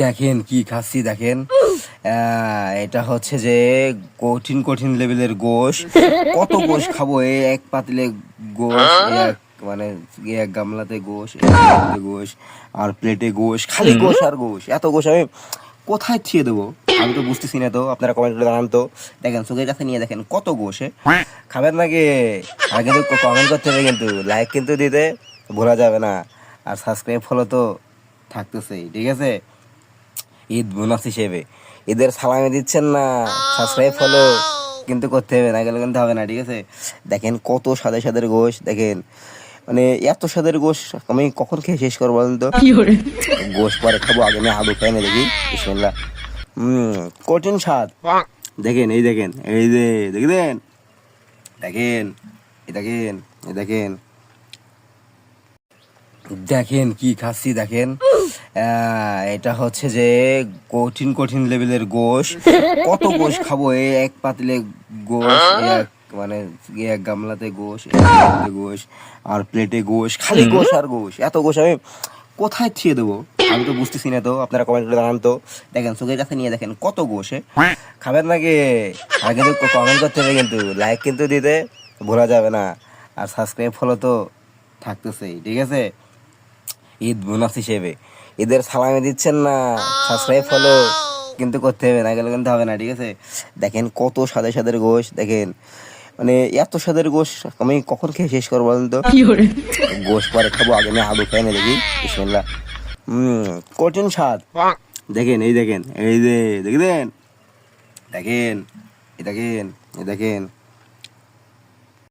দেখেন কি খাচ্ছি দেখেন। এটা হচ্ছে যে কঠিন কঠিন লেভেলের গোশ। কত গোশ খাবো এক পাতিলে গোশ, এক মানে এক গামলাতে গোশ, এক গামলাতে গোশ, আর প্লেটে গোশ, খালি গোশ আর গোশ। এত গোশ আমি কোথায় থিয়ে দেবো আমি তো বুঝতেছি না। তো আপনারা কমেন্ট করে জানান তো। দেখেন চোখের কাছে নিয়ে দেখেন কত গোশ খাবেন নাকি। আর কিন্তু কমেন্ট করতে হবে, কিন্তু লাইক কিন্তু দিতে ভোলা যাবে না। আর সাবস্ক্রাইব ফলো তো থাকতেছেই, ঠিক আছে। ঈদ বোনাস হিসেবে ঈদের সালামি দিচ্ছেন না, সাবস্ক্রাইব ফলো কিন্তু করতে হবে, না গেলে কিন্তু হবে না, ঠিক আছে। দেখেন কত সাদে সাদের গোশ, দেখেন মানে এত সাদের গোশ আমি কখন খেয়ে শেষ করবো বলেন তো। গোশ পরে খাবো, আগে আমি আলু খেয়ে নে দেখি। বিসমিল্লাহ। কঠিন স্বাদ। দেখেন এই দেখেন, এই যে দেখেন, দেখেন এই দেখেন, এই দেখেন, দেখেন কি খাচ্ছি দেখেন। এটা হচ্ছে যে কঠিন কঠিন লেভেলের গোশ। কত গোশ খাবো এক পাতিলে গোশ, এক মানে এক গামলাতে গোশ, এক গামলাতে গোশ, আর প্লেটে গোশ, খালি গোশ আর গোশ। এত গোশ আমি কোথায় থিয়ে দেবো আমি তো বুঝতেছি না। তো আপনারা কমেন্ট করে জানান তো। দেখেন চোখের কাছে নিয়ে দেখেন কত গোশ খাবেন নাকি। আর কিন্তু কমেন্ট করতে হবে, কিন্তু লাইক কিন্তু দিতে ভোলা যাবে না। আর সাবস্ক্রাইব ফলো তো থাকতেছেই, ঠিক আছে। ঈদ বোনাস হিসেবে ঈদের সালামি দিচ্ছেন না, সাবস্ক্রাইব ফলো কিন্তু করতে হবে, না গেলে কিন্তু হবে না, ঠিক আছে। দেখেন কত সাদে সাদের গোশ, দেখেন মানে এত সাদের গোশ আমি কখন খেয়ে শেষ করবো বলেন তো। গোশ পরে খাবো, আগে আমি আলু খেয়ে নে দেখি। বিসমিল্লাহ। কঠিন স্বাদ। দেখেন এই দেখেন, এই যে দেখেন, দেখেন এই দেখেন, এই দেখেন।